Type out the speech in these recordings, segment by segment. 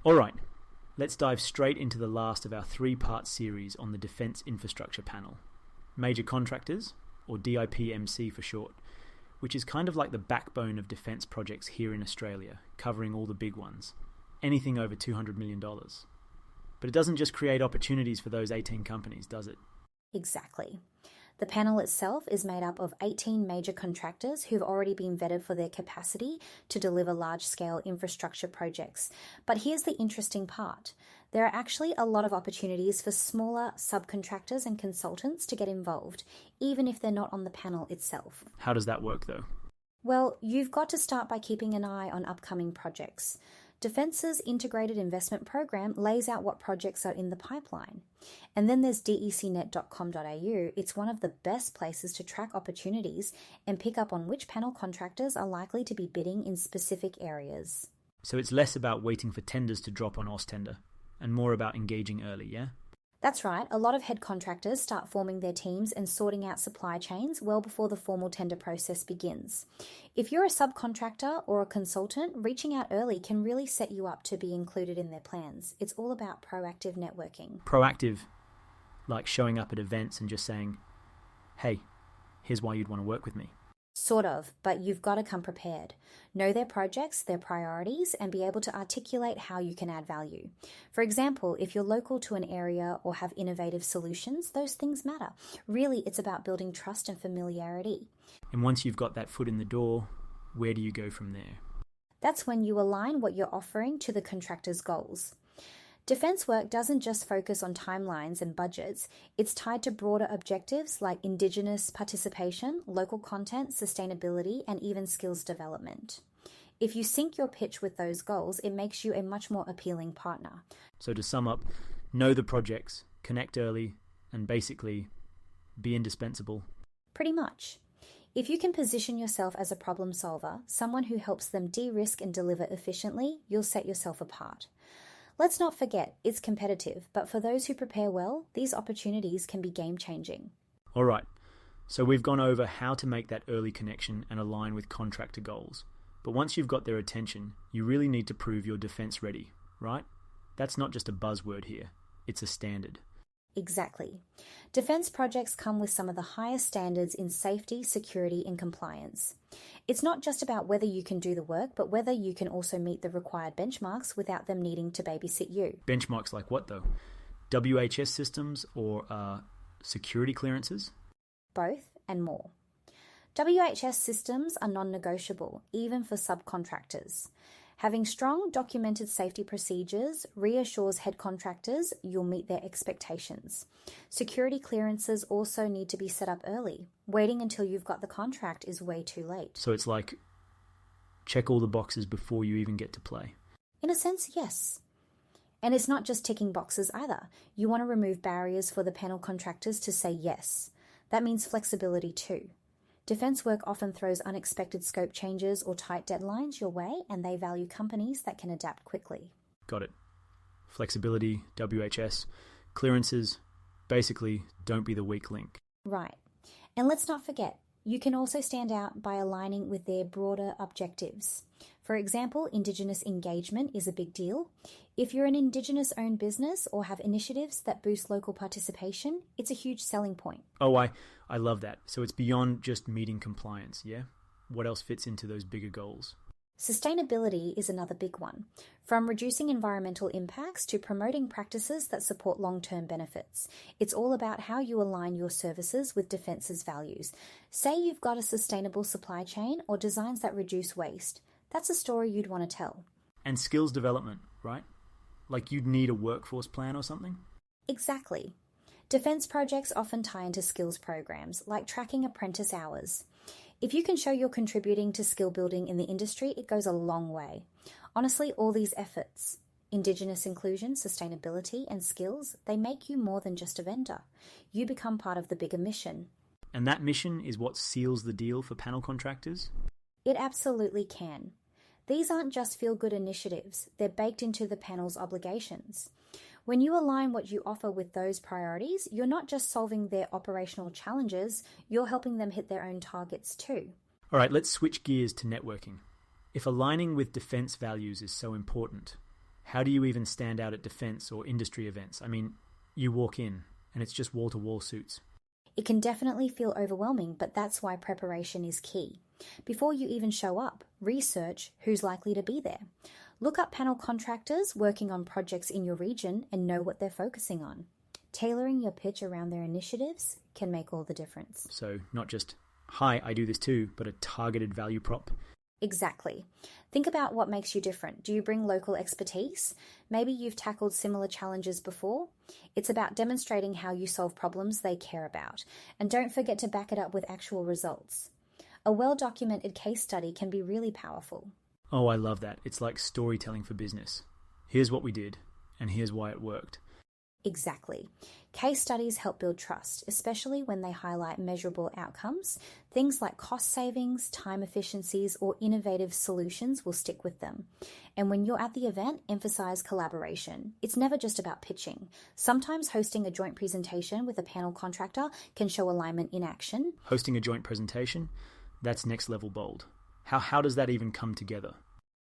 Alright, let's dive straight into the last of our 3-part series on the Defence Infrastructure Panel. Major Contractors, or DIPMC for short, which is kind of like the backbone of defence projects here in Australia, covering all the big ones. Anything over $200 million. But it doesn't just create opportunities for those 18 companies, does it? Exactly. The panel itself is made up of 18 major contractors who've already been vetted for their capacity to deliver large-scale infrastructure projects. But here's the interesting part. There are actually a lot of opportunities for smaller subcontractors and consultants to get involved, even if they're not on the panel itself. How does that work, though? Well, you've got to start by keeping an eye on upcoming projects. Defence's Integrated Investment Program lays out what projects are in the pipeline. And then there's decnet.com.au. It's one of the best places to track opportunities and pick up on which panel contractors are likely to be bidding in specific areas. So it's less about waiting for tenders to drop on Austender, and more about engaging early, yeah? That's right. A lot of head contractors start forming their teams and sorting out supply chains well before the formal tender process begins. If you're a subcontractor or a consultant, reaching out early can really set you up to be included in their plans. It's all about proactive networking. Proactive, like showing up at events and just saying, hey, here's why you'd want to work with me. Sort of, but you've got to come prepared. Know their projects, their priorities, and be able to articulate how you can add value. For example, if you're local to an area or have innovative solutions, those things matter. Really, it's about building trust and familiarity. And once you've got that foot in the door, where do you go from there? That's when you align what you're offering to the contractor's goals. Defence work doesn't just focus on timelines and budgets, it's tied to broader objectives like Indigenous participation, local content, sustainability, and even skills development. If you sync your pitch with those goals, it makes you a much more appealing partner. So to sum up, know the projects, connect early, and basically be indispensable. Pretty much. If you can position yourself as a problem solver, someone who helps them de-risk and deliver efficiently, you'll set yourself apart. Let's not forget, it's competitive, but for those who prepare well, these opportunities can be game-changing. All right, so we've gone over how to make that early connection and align with contractor goals. But once you've got their attention, you really need to prove you're defence ready, right? That's not just a buzzword here, it's a standard. Exactly. Defence projects come with some of the highest standards in safety, security, and compliance. It's not just about whether you can do the work, but whether you can also meet the required benchmarks without them needing to babysit you. Benchmarks like what, though? WHS systems or security clearances? Both and more. WHS systems are non-negotiable, even for subcontractors. Having strong documented safety procedures reassures head contractors you'll meet their expectations. Security clearances also need to be set up early. Waiting until you've got the contract is way too late. So it's like, check all the boxes before you even get to play. In a sense, yes. And it's not just ticking boxes either. You want to remove barriers for the panel contractors to say yes. That means flexibility too. Defence work often throws unexpected scope changes or tight deadlines your way, and they value companies that can adapt quickly. Got it. Flexibility, WHS, clearances, basically don't be the weak link. Right. And let's not forget, you can also stand out by aligning with their broader objectives. For example, Indigenous engagement is a big deal. If you're an Indigenous-owned business or have initiatives that boost local participation, it's a huge selling point. Oh, I love that. So it's beyond just meeting compliance, yeah? What else fits into those bigger goals? Sustainability is another big one. From reducing environmental impacts to promoting practices that support long-term benefits. It's all about how you align your services with Defence's values. Say you've got a sustainable supply chain or designs that reduce waste. That's a story you'd want to tell. And skills development, right? Like you'd need a workforce plan or something? Exactly. Defence projects often tie into skills programs, like tracking apprentice hours. If you can show you're contributing to skill building in the industry, it goes a long way. Honestly, all these efforts, Indigenous inclusion, sustainability, and skills, they make you more than just a vendor. You become part of the bigger mission. And that mission is what seals the deal for panel contractors? It absolutely can. These aren't just feel-good initiatives, they're baked into the panel's obligations. When you align what you offer with those priorities, you're not just solving their operational challenges, you're helping them hit their own targets too. All right, let's switch gears to networking. If aligning with defence values is so important, How do you even stand out at defence or industry events? I mean, you walk in and it's just wall-to-wall suits. It can definitely feel overwhelming, but that's why preparation is key. Before you even show up, research who's likely to be there. Look up panel contractors working on projects in your region and know what they're focusing on. Tailoring your pitch around their initiatives can make all the difference. So not just, hi, I do this too, but a targeted value prop. Exactly. Think about what makes you different. Do you bring local expertise? Maybe you've tackled similar challenges before. It's about demonstrating how you solve problems they care about. And don't forget to back it up with actual results. A well-documented case study can be really powerful. Oh, I love that. It's like storytelling for business. Here's what we did, and here's why it worked. Exactly. Case studies help build trust, especially when they highlight measurable outcomes. Things like cost savings, time efficiencies, or innovative solutions will stick with them. And when you're at the event, emphasize collaboration. It's never just about pitching. Sometimes hosting a joint presentation with a panel contractor can show alignment in action. Hosting a joint presentation? That's next level bold. How does that even come together?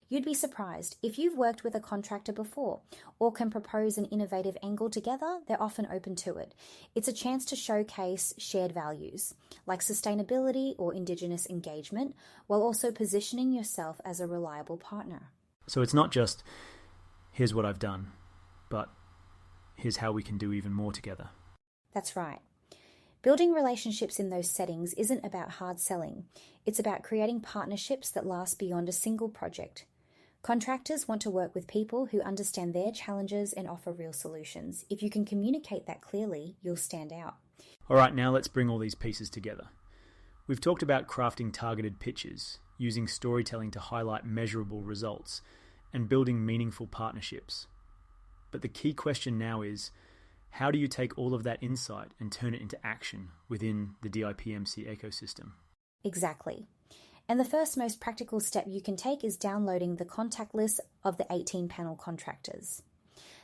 You'd be surprised. If you've worked with a contractor before or can propose an innovative angle together, they're often open to it. It's a chance to showcase shared values like sustainability or Indigenous engagement while also positioning yourself as a reliable partner. So it's not just, here's what I've done, but here's how we can do even more together. That's right. Building relationships in those settings isn't about hard selling. It's about creating partnerships that last beyond a single project. Contractors want to work with people who understand their challenges and offer real solutions. If you can communicate that clearly, you'll stand out. All right, now let's bring all these pieces together. We've talked about crafting targeted pitches, using storytelling to highlight measurable results, and building meaningful partnerships. But the key question now is, how do you take all of that insight and turn it into action within the DIPMC ecosystem? Exactly. And the first most practical step you can take is downloading the contact list of the 18 panel contractors.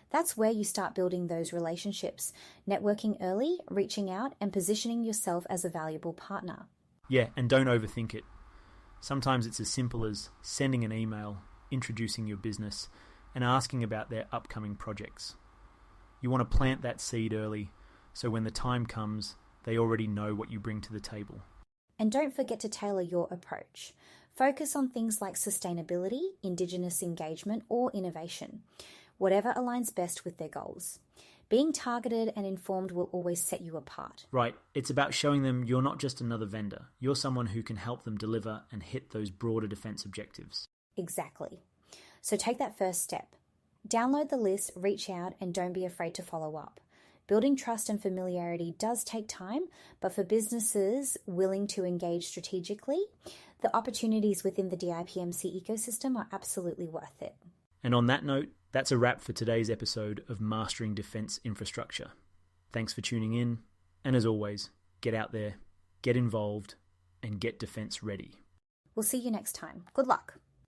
That's where you start building those relationships, networking early, reaching out, and positioning yourself as a valuable partner. Yeah, and don't overthink it. Sometimes it's as simple as sending an email, introducing your business, and asking about their upcoming projects. You want to plant that seed early, so when the time comes, they already know what you bring to the table. And don't forget to tailor your approach. Focus on things like sustainability, Indigenous engagement, or innovation, whatever aligns best with their goals. Being targeted and informed will always set you apart. Right, it's about showing them you're not just another vendor. You're someone who can help them deliver and hit those broader defence objectives. Exactly. So take that first step. Download the list, reach out, and don't be afraid to follow up. Building trust and familiarity does take time, but for businesses willing to engage strategically, the opportunities within the DIPMC ecosystem are absolutely worth it. And on that note, that's a wrap for today's episode of Mastering Defence Infrastructure. Thanks for tuning in, and as always, get out there, get involved, and get defence ready. We'll see you next time. Good luck.